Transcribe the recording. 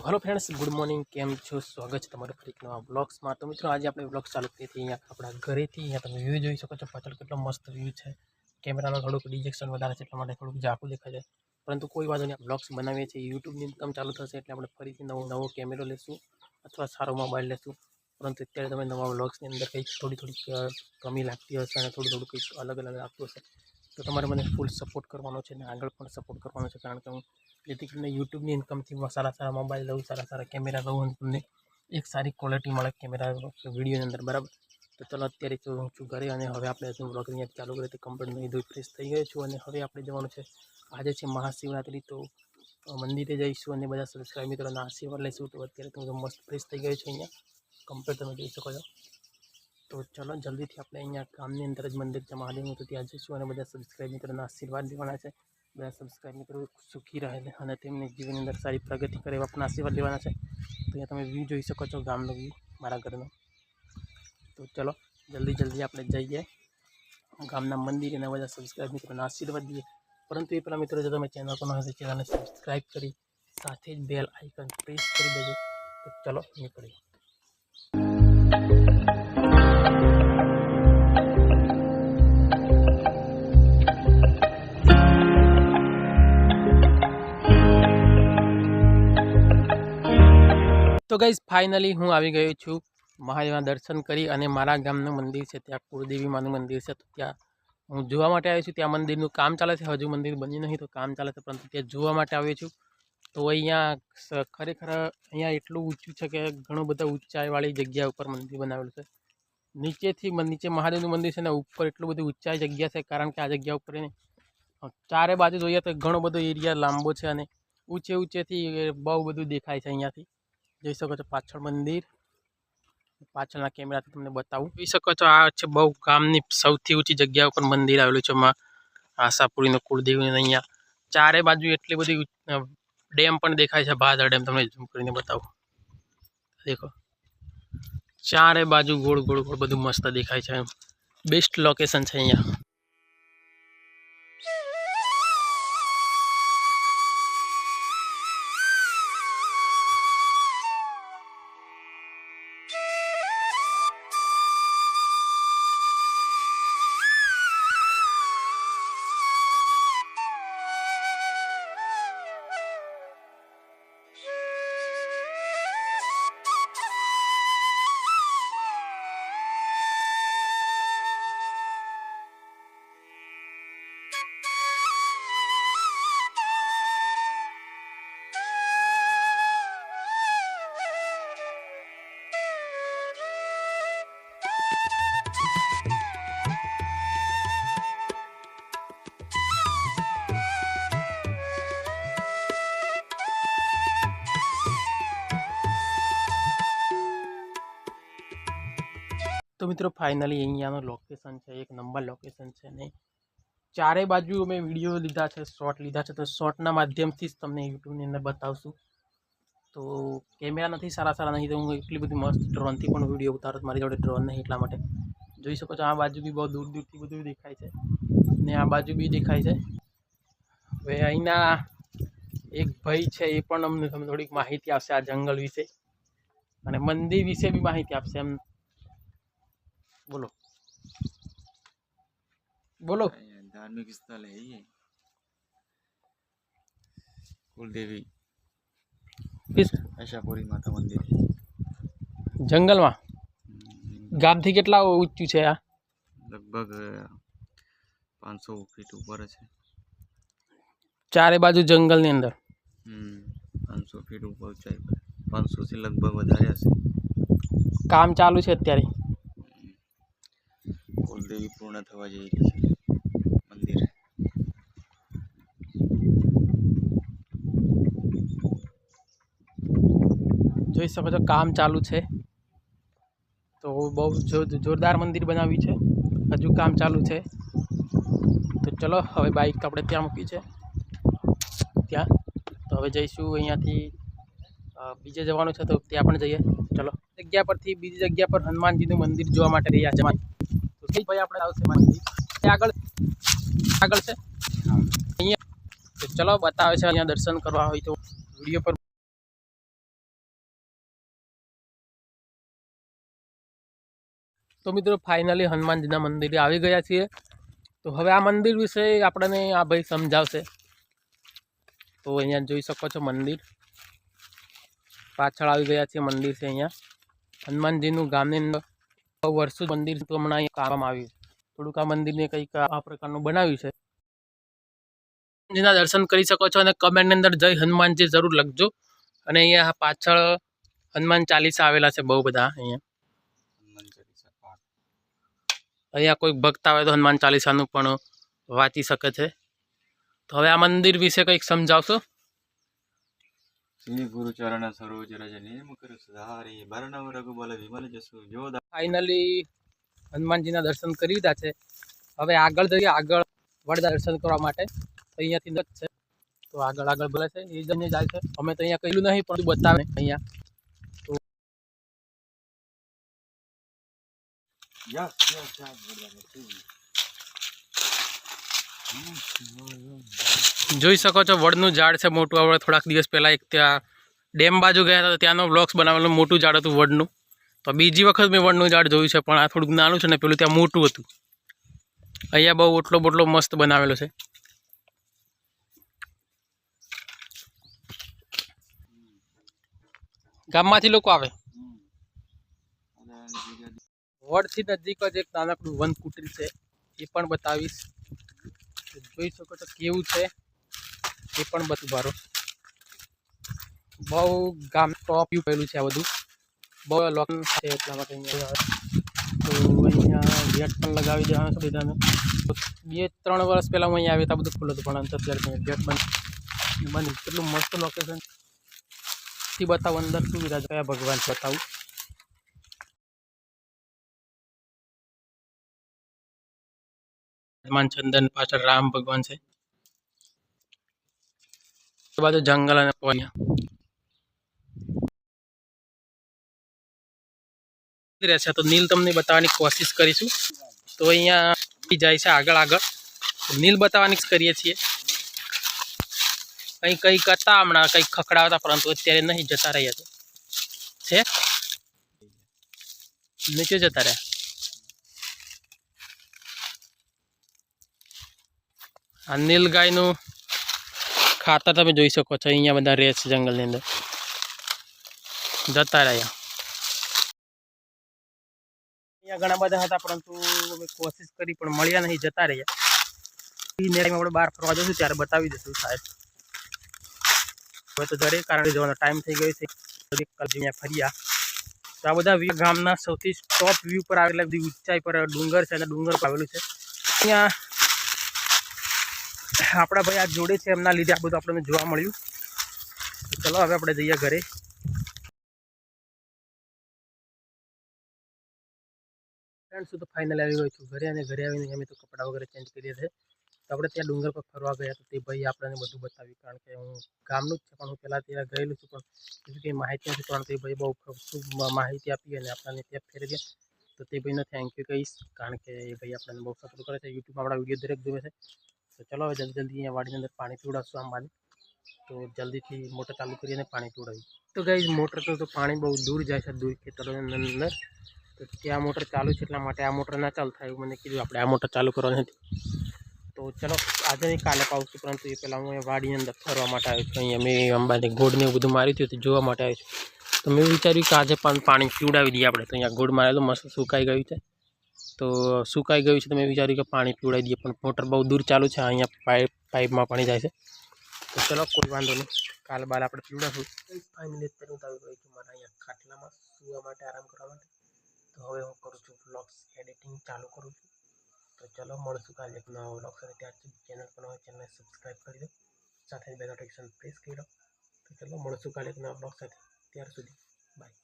Hello friends, good morning. केम छो? स्वागत है तमाરું ફરી એક નવા બ્લોગ્સમાં। તો મિત્રો આજે આપણે બ્લોગ ચાલુ કરીએ છીએ અહીંયા આપણા ઘરેથી। અહીંયા તમે વ્યૂ જોઈ શકો છો, પાછળ કેટલો મસ્ત વ્યૂ છે। કેમેરાનો થોડુંક ડિજેક્શન વધારે છે એટલા માટે થોડુંક ઝાંખું દેખાય છે, પરંતુ કોઈ વાંધો નહીં। બ્લોગ્સ બનાવીએ છીએ, યુટ્યુબની ઇન્કમ ચાલુ થશે એટલે આપણે ફરીથી નવો કેમેરો લેશું અથવા સારો મોબાઈલ લેશું। પરંતુ અત્યારે તમે નવા બ્લોગ્સની અંદર કંઈક થોડી કમી લાગતી હશે અને થોડું કંઈક અલગ લાગતું હશે તો તમારે મને ફૂલ સપોર્ટ કરવાનો છે અને આગળ પણ સપોર્ટ કરવાનો છે, કારણ કે હું જેથી કરીને યુટ્યુબની ઇન્કમથી સારા મોબાઈલ લઉં, સારા કેમેરા લઉં અને તમને એક સારી ક્વોલિટી મળે કેમેરા વિડીયોની અંદર, બરાબર। તો ચલો અત્યારે તો હું છું ઘરે અને હવે આપણે બ્લોગ અહીંયા ચાલુ કરીએ તો કમ્પ્લીટ નહીં ધોઈ ફ્રેશ થઈ ગયો છું અને હવે આપણે જવાનું છે। આજે છે મહાશિવરાત્રિ, તો મંદિરે જઈશું અને બધા સબસ્ક્રાઈબ મિત્રોના આશીર્વાદ લઈશું। તો અત્યારે તો મસ્ત ફ્રેશ થઈ ગયો છું, અહીંયા કમ્પ્લીટ તમે જોઈ શકો છો। તો ચલો જલ્દીથી આપણે અહીંયા ગામની અંદર જ મંદિર છે મહાદેવનું, તો ત્યાં જઈશું અને બધા સબસ્ક્રાઈબ મિત્રોના આશીર્વાદ લેવાના છે। બધા સબસ્ક્રાઈબ મિત્રો સુખી રહે અને તેમની જીવનની અંદર સારી પ્રગતિ કરે એવા પણ આશીર્વાદ લેવાના છે। તો અહીંયા તમે વ્યૂ જોઈ શકો છો, ગામનો વ્યૂ મારા ઘરનો। તો ચલો જલ્દી આપણે જઈએ ગામના મંદિર અને બધા સબસ્ક્રાઈબ મિત્રોના આશીર્વાદ દઈએ। પરંતુ એ પહેલાં મિત્રો, જો તમે ચેનલ પર ન હોય તો ચેનલને સબસ્ક્રાઈબ કરી સાથે જ બેલ આઇકન પ્રેસ કરી દેજો। તો ચલો નીકળીએ। तो गाइस फाइनली हूँ આવી ગયો છું મહાદેવના દર્શન કરી અને મારા ગામનું મંદિર છે ત્યાં કુળદેવી માનું મંદિર છે, તો ત્યાં હું જોવા માટે આવ્યો છું। ત્યાં મંદિરનું કામ ચાલે છે, હજુ મંદિર બન્યું નહીં તો કામ ચાલે છે, પરંતુ ત્યાં જોવા માટે આવ્યો છું। તો અહીંયા ખરેખર અહીંયા એટલું ઊંચું છે કે ઘણું બધા ઊંચાઈવાળી જગ્યા ઉપર મંદિર બનાવેલું છે। નીચે મહાદેવનું મંદિર છે ને ઉપર એટલું બધું ઊંચાઈ જગ્યા છે, કારણ કે આ જગ્યા ઉપર ચારે બાજુ જોઈએ તો ઘણો બધો એરિયા લાંબો છે અને ઊંચેથી બહુ બધું દેખાય છે। અહીંયાથી જોઈ શકો છો પાછળ મંદિર, પાછળના કેમેરાથી તમને બતાવું। જોઈ શકો છો આ છે બહુ ગામની સૌથી ઊંચી જગ્યા ઉપર મંદિર આવેલું છે માં આશાપુરીનો કુળદેવી। અહીંયા ચારે બાજુ એટલી બધી ડેમ પણ દેખાય છે, ભાદર ડેમ તમને ઝૂમ કરીને બતાવું, દેખો ચારે બાજુ ગોળ બધું મસ્ત દેખાય છે। બેસ્ટ લોકેશન છે અહીંયા। તો મિત્રો ફાઇનલી અહીંયાનું લોકેશન છે, એક નંબર લોકેશન છે ને ચારે બાજુ અમે વિડીયો લીધા છે, શોર્ટ લીધા છે, તો શોર્ટના માધ્યમથી જ તમને યુટ્યુબની અંદર બતાવશું। તો કેમેરા નથી સારા નહીં, તો હું એટલી બધી મસ્ત ડ્રોનથી પણ વિડીયો ઉતારું, મારી જોડે ડ્રોન નહીં એટલા માટે। જોઈ શકો છો આ બાજુ બી બહુ દૂરથી બધું દેખાય છે ને આ બાજુ બી દેખાય છે। હવે અહીંના એક ભાઈ છે એ પણ અમને થોડીક માહિતી આપશે આ જંગલ વિશે અને મંદિર વિશે બી માહિતી આપશે। એમ बोलो धार्मिक स्थल है ये कुलदेवी आशापुरी माता मंदिर जंगल में गाम थी केटला ऊंचू है? आ लगभग 500 फीट ऊपर है। चारे बाजू जंगल ने अंदर 500 फीट ऊपर ऊंचाई पर 500 से लगभग વધારે હશે। काम चालू है અત્યારે? कुलदेवी पूर्ण थवा जई रही है मंदिर। જોઈ શકો છો કામ ચાલુ છે, તો બહુ જોરદાર મંદિર બનાવ્યું છે, હજુ કામ ચાલુ છે। તો ચલો હવે બાઇક આપણે ત્યાં મૂકી છે ત્યાં, તો હવે જઈશું અહીંયાથી બીજે જવાનું છે તો ત્યાં પણ જઈએ। ચલો જગ્યા પરથી બીજી જગ્યા પર હનુમાનજીનું મંદિર જોવા માટે રહ્યા છે। તો ભાઈ આપણે આવશે મંદિર આગળ છે અહીંયા, તો ચલો બતાવે છે અહીંયા દર્શન કરવા હોય તો વિડીયો પર તો મિત્રો ફાઇનલી હનુમાનજીના મંદિરે આવી ગયા છીએ. તો હવે આ મંદિર વિશે આપણને આ ભાઈ સમજાવશે. તો અહીંયા જોઈ શકો છો મંદિર પાછળ આવી ગયા છે. મંદિર છે અહીંયા હનુમાનજીનું ગામની અંદર વર્ષો મંદિર તો હમણાં અહીંયા કામમાં આવ્યું. થોડુંક આ મંદિરને કંઈક આ પ્રકારનું બનાવ્યું છે. હનુમાનજીના દર્શન કરી શકો છો અને કમેન્ટની અંદર જય હનુમાનજી જરૂર લખજો. અને અહીંયા પાછળ હનુમાન ચાલીસા આવેલા છે બહુ બધા. અહીંયા કોઈ ભક્ત આવે તો હનુમાન ચાલીસાનું પણ વાંચી શકે છે. તો હવે આ મંદિર વિશે કંઈક સમજાવશો? શ્રી ગુરુ ચરણ સરોજ રજ નેમ કર સુધારી બરનવ રઘુબલ વિમલ જસુ જો. ફાઇનલી હનુમાનજીના દર્શન કરી લીધા છે. હવે આગળ જઈએ, આગળ વડદા દર્શન કરવા માટે. તો અહીંયાથી નજ છે, તો આગળ બોલે છે એ જઈને જાય છે. અમે તો અહીંયા કહેલું નહીં પણ બતાવે અહીંયા. તો જોઈ શકો છો વડનું ઝાડ છે મોટું. હવે થોડાક દિવસ પહેલાં એક ત્યાં ડેમ બાજુ ગયા હતા, તો ત્યાંનો બ્લોક્સ બનાવેલું મોટું ઝાડ હતું વડનું. તો બીજી વખત મેં વડનું ઝાડ જોયું છે, પણ આ થોડુંક નાનું છે ને પેલું ત્યાં મોટું હતું. અહીંયા બહુ ઓટલો બોટલો મસ્ત બનાવેલો છે. ગામમાંથી લોકો આવે. વડથી નજીક જ એક નાનકડું વન કુટીર છે, એ પણ બતાવીશ. જોઈ શકો છો કેવું છે એ પણ બધું બારો. બહુ ગામ ટોપ વ્યૂ પહેલું છે આ બધું. બહુ લોક છે એટલા માટે અહીંયા તો અહીંયા ગેટ પણ લગાવી દેવાનું છે બધાને. 2-3 વર્ષ પહેલાં હું અહીંયા આવ્યો તો બધું ખુલ્લું હતું, પણ અત્યારે ગેટ બંધ. કેટલું મસ્ત લોકેશન થી બતાવું અંદર સુવિધા કયા ભગવાન બતાવું. હનુમાન ચંદન પાછળ રામ ભગવાન છે. બાજુ જંગલ અને રહેશે તો નીલ તમને બતાવવાની કોશિશ કરીશું. તો અહીંયા જાય છે આગળ નીલ બતાવવાની કરીએ છીએ. કંઈક હતા હમણાં કંઈક ખખડાવતા, પરંતુ અત્યારે નહીં, જતા રહ્યા છે નીચે જતા રહ્યા. આ નીલ ગાયનું ખાતર તમે જોઈ શકો છો. અહીંયા બધા રહે છે જંગલની અંદર. જતા રહ્યા. અહીંયા ઘણા બધા હતા, પરંતુ અમે કોશિશ કરી પણ મળ્યા નહીં, જતા રહ્યા. આપણે બહાર ફરવા જઈશું ત્યારે બતાવી દઈશું સાહેબ. હવે તો દરેક કારણે જવાનો ટાઈમ થઈ ગયો છે. અહીંયા ફર્યા તો આ બધા ગામના સૌથી ટોપ વ્યૂ પર આવેલા ઊંચાઈ પર ડુંગર છે અને ડુંગર પર આવેલું છે. અહીંયા આપણા ભાઈ આ જોડે છે, એમના લીધે આ બધું આપણને જોવા મળ્યું. ચલો હવે આપણે જઈએ ઘરે. ફ્રેન્ડ્સ તો ફાઇનલ આવી ગયો છું ઘરે, અને ઘરે આવીને અમે તો કપડાં વગેરે ચેન્જ કરીએ છીએ. તો આપણે ત્યાં ડુંગર પર ફરવા ગયા તો તે ભાઈ આપણને બધું બતાવ્યું. કારણ કે હું ગામનું જ છે, પણ હું પહેલાં ત્યાં ગયેલું છું, પણ બીજું કંઈ માહિતી નથી. પરંતુ એ ભાઈ બહુ માહિતી આપી અને આપણને ત્યાં ફેરવ્યા. તો તે ભાઈને થેન્ક યુ કહીશ, કારણ કે એ ભાઈ આપણને બહુ સપોર્ટ કરે છે. યુટ્યુબમાં આપણા વિડીયો દરેક જોવે છે. તો ચલો હવે જલ્દી અહીંયા વાડીની અંદર પાણી પીવડાવશું આંબાને. તો જલ્દીથી મોટર ચાલુ કરીને પાણી પીવડાવ્યું. તો ગાઈઝ મોટર તો પાણી બહુ દૂર જાય છે, દૂર ખેતરોની અંદર. તો ત્યાં મોટર ચાલુ છે, એટલા માટે આ મોટર ના ચાલુ થાય એવું મને કીધું. આપણે આ મોટર ચાલુ કરવાની હતી. તો ચલો આજે નહીં કાલે પાવશું, પરંતુ એ પહેલાં હું વાડીની અંદર ફરવા માટે આવ્યો છું. અહીંયા મેં અંબાને ગોળને એવું બધું માર્યું હતું, જોવા માટે આવ્યો છું. તો મેં વિચાર્યું કે આજે પણ પાણી પીવડાવી દઈએ આપણે. તો અહીંયા ગોળ મારેલું મસ્ત સુકાઈ ગયું છે. તો સુકાઈ ગયું છે તો મેં વિચાર્યું કે પાણી પીવડાવી દઈએ, પણ મોટર બહુ દૂર ચાલુ છે. અહીંયા પાઇપમાં પાણી જાય છે. તો ચલો કોઈ વાંધો નહીં, કાલ બાલ આપણે પીવડાવશું. ફાઇનલી અત્યારે હું આવી ગયો છું મારા અહીંયા ખાટલામાં સુવા માટે, આરામ કરવા માટે. તો હવે હું કરું છું વ્લોગ્સ એડિટિંગ ચાલુ કરું છું. તો ચલો મળશું કાલે એક નવા વ્લોગ સાથે. ત્યારથી ચેનલ પર હોય ચેનલને સબસ્ક્રાઈબ કરી દો, સાથે બે નોટિફિકેશન પ્રેસ કરી દો. તો ચલો મળશું કાલે એક નવા વ્લોગ સાથે. ત્યાર સુધી બાય.